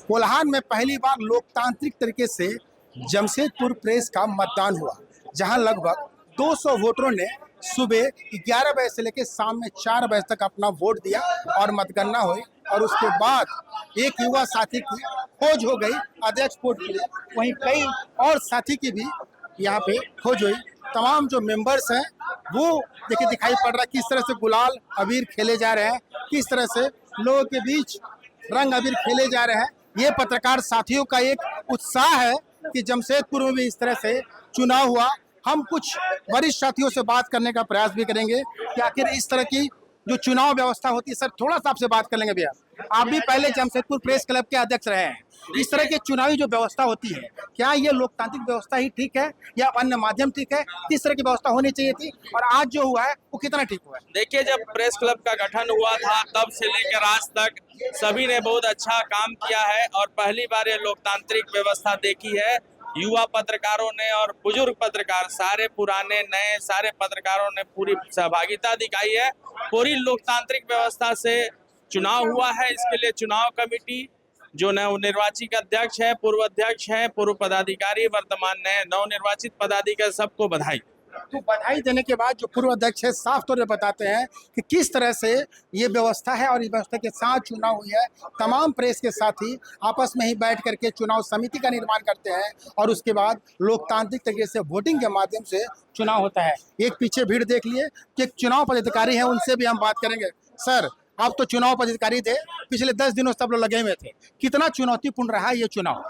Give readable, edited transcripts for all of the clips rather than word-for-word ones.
कोल्हान में पहली बार लोकतांत्रिक तरीके से जमशेदपुर प्रेस का मतदान हुआ, जहां लगभग 200 वोटरों ने सुबह 11 बजे से लेकर शाम में 4 बजे तक अपना वोट दिया और मतगणना हुई। और उसके बाद एक युवा साथी की खोज हो गई अध्यक्ष पद के लिए, वहीं कई और साथी की भी यहाँ पे खोज हुई। तमाम जो मेंबर्स हैं वो देखिए दिखाई पड़ रहा है किस तरह से गुलाल अबीर खेले जा रहे हैं, किस तरह से लोगों के बीच रंग अबीर खेले जा रहे हैं। ये पत्रकार साथियों का एक उत्साह है कि जमशेदपुर में भी इस तरह से चुनाव हुआ। हम कुछ वरिष्ठ साथियों से बात करने का प्रयास भी करेंगे कि आखिर इस तरह की जो चुनाव व्यवस्था होती है। सर, थोड़ा सा आपसे बात कर लेंगे भैया। आप भी पहले जमशेदपुर प्रेस क्लब के अध्यक्ष रहे हैं। इस तरह की चुनावी जो व्यवस्था होती है, क्या ये लोकतांत्रिक व्यवस्था ही ठीक है या अन्य माध्यम ठीक है? किस तरह की व्यवस्था होनी चाहिए थी और आज जो हुआ है वो कितना ठीक हुआ है? देखिए, जब प्रेस क्लब का गठन हुआ था तब से लेकर आज तक सभी ने बहुत अच्छा काम किया है और पहली बार ये लोकतांत्रिक व्यवस्था देखी है। युवा पत्रकारों ने और बुजुर्ग पत्रकार, सारे पुराने नए सारे पत्रकारों ने पूरी सहभागिता दिखाई है। पूरी लोकतांत्रिक व्यवस्था से चुनाव हुआ है। इसके लिए चुनाव कमेटी, जो नवनिर्वाचित अध्यक्ष है, पूर्व अध्यक्ष है, पूर्व पदाधिकारी, वर्तमान नए नवनिर्वाचित पदाधिकारी, सबको बधाई। तो बधाई देने के बाद जो पूर्व अध्यक्ष है साफ तौर पर बताते हैं कि किस तरह से ये व्यवस्था है और इस व्यवस्था के साथ चुनाव हुई है। तमाम प्रेस के साथी आपस में ही बैठ करके चुनाव समिति का निर्माण करते हैं और उसके बाद लोकतांत्रिक तरीके से वोटिंग के माध्यम से चुनाव होता है। एक पीछे भीड़ देख लिए कि एक चुनाव पदाधिकारी है, उनसे भी हम बात करेंगे। सर, आप तो चुनाव पदाधिकारी थे, पिछले 10 दिनों से आप लोग लगे हुए थे, कितना चुनौतीपूर्ण रहा ये चुनाव?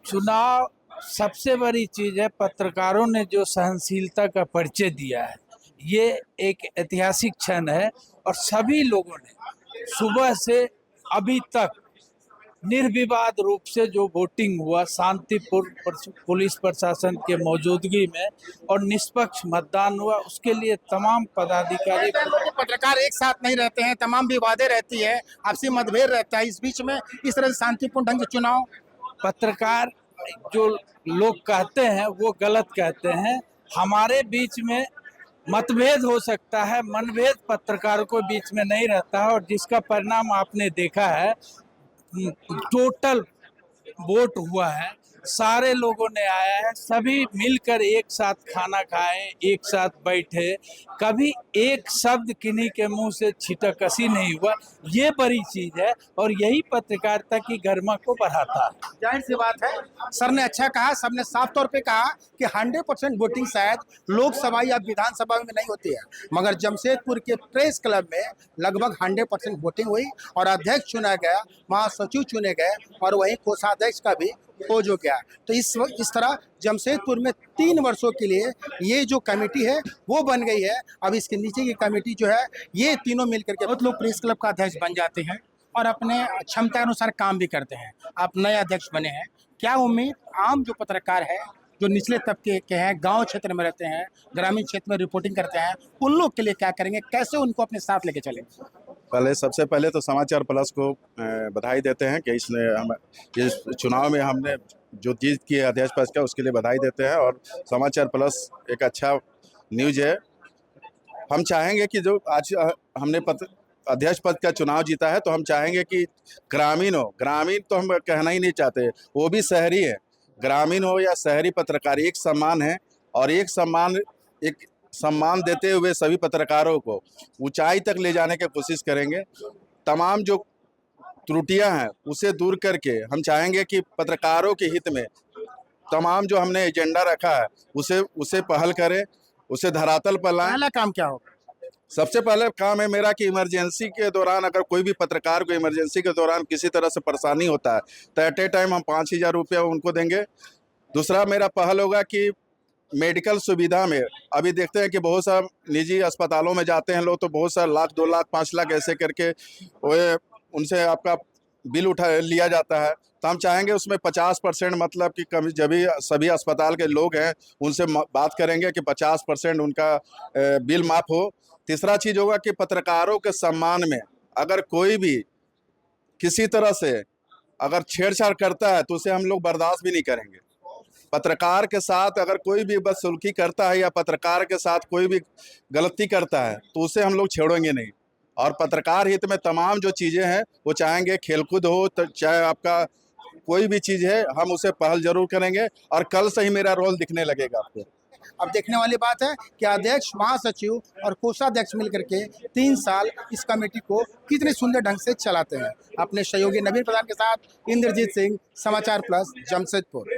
चुनाव सबसे बड़ी चीज है। पत्रकारों ने जो सहनशीलता का परिचय दिया है, ये एक ऐतिहासिक क्षण है और सभी लोगों ने सुबह से अभी तक निर्विवाद रूप से जो वोटिंग हुआ, शांतिपूर्ण पुलिस प्रशासन के मौजूदगी में और निष्पक्ष मतदान हुआ, उसके लिए तमाम पदाधिकारी। पत्रकार एक साथ नहीं रहते हैं, तमाम विवादें रहती है, आपसी मतभेद रहता है, इस बीच में इस तरह से शांतिपूर्ण ढंग से चुनाव। पत्रकार जो लोग कहते हैं वो गलत कहते हैं। हमारे बीच में मतभेद हो सकता है, मनभेद पत्रकारों को बीच में नहीं रहता है और जिसका परिणाम आपने देखा है। टोटल वोट हुआ है, सारे लोगों ने आया है, सभी मिलकर एक साथ खाना खाए, एक साथ बैठे, कभी एक शब्द किन्हीं के मुंह से छिटकसी नहीं हुआ। ये बड़ी चीज है और यही पत्रकारिता की गरिमा को बढ़ाता है। जाहिर सी बात है, सर ने अच्छा कहा, सबने साफ तौर पे कहा कि 100% वोटिंग शायद लोकसभा या विधानसभा में नहीं होती है, मगर जमशेदपुर के प्रेस क्लब में लगभग 100% वोटिंग हुई और अध्यक्ष चुना गया, महासचिव चुने गए और वहीं कोषाध्यक्ष का भी खोज हो गया। तो इस तरह जमशेदपुर में 3 वर्षों के लिए ये जो कमेटी है वो बन गई है। अब इसके नीचे की कमेटी जो है, ये तीनों मिलकर के बहुत लोग प्रेस क्लब का अध्यक्ष बन जाते हैं और अपने क्षमता अनुसार काम भी करते हैं। आप नए अध्यक्ष बने हैं, क्या उम्मीद आम जो पत्रकार है, जो निचले तबके के हैं, गांव क्षेत्र में रहते हैं, ग्रामीण क्षेत्र में रिपोर्टिंग करते हैं, उन लोग के लिए क्या करेंगे, कैसे उनको अपने साथ लेके चलें? सबसे पहले तो समाचार प्लस को बधाई देते हैं कि इसने हम इस चुनाव में हमने जो जीत की अध्यक्ष पद का, उसके लिए बधाई देते हैं। और समाचार प्लस एक अच्छा न्यूज है। हम चाहेंगे कि जो आज हमने अध्यक्ष पद का चुनाव जीता है, तो हम चाहेंगे कि ग्रामीण हो, ग्रामीण तो हम कहना ही नहीं चाहते, वो भी शहरी है, ग्रामीण हो या शहरी पत्रकार, एक सम्मान है और एक सम्मान देते हुए सभी पत्रकारों को ऊंचाई तक ले जाने की कोशिश करेंगे। तमाम जो त्रुटियां हैं उसे दूर करके हम चाहेंगे कि पत्रकारों के हित में तमाम जो हमने एजेंडा रखा है उसे पहल करें, उसे धरातल पर लाएं। पहला काम क्या होगा? सबसे पहले काम है मेरा कि इमरजेंसी के दौरान अगर कोई भी पत्रकार को इमरजेंसी के दौरान किसी तरह से परेशानी होता है तो एट ए टाइम हम 5,000 रुपया उनको देंगे। दूसरा मेरा पहल होगा कि मेडिकल सुविधा में अभी देखते हैं कि बहुत सा निजी अस्पतालों में जाते हैं लोग, तो बहुत सा लाख 2 लाख 5 लाख ऐसे करके उनसे आपका बिल उठा लिया जाता है। तो हम चाहेंगे उसमें 50% मतलब कि कभी जब भी सभी अस्पताल के लोग हैं उनसे बात करेंगे कि 50% उनका बिल माफ़ हो। तीसरा चीज़ होगा कि पत्रकारों के सम्मान में अगर कोई भी किसी तरह से अगर छेड़छाड़ करता है तो उसे हम लोग बर्दाश्त भी नहीं करेंगे। पत्रकार के साथ अगर कोई भी बदसलूकी करता है या पत्रकार के साथ कोई भी गलती करता है तो उसे हम लोग छेड़ेंगे नहीं। और पत्रकार हित में तमाम जो चीज़ें हैं वो चाहेंगे, खेलकूद हो तो चाहे आपका कोई भी चीज़ है हम उसे पहल जरूर करेंगे और कल से ही मेरा रोल दिखने लगेगा आपको। अब देखने वाली बात है कि अध्यक्ष, महासचिव और कोषाध्यक्ष मिलकर के 3 साल इस कमेटी को कितने सुंदर ढंग से चलाते हैं। अपने सहयोगी नवीन प्रधान के साथ इंद्रजीत सिंह, समाचार प्लस, जमशेदपुर।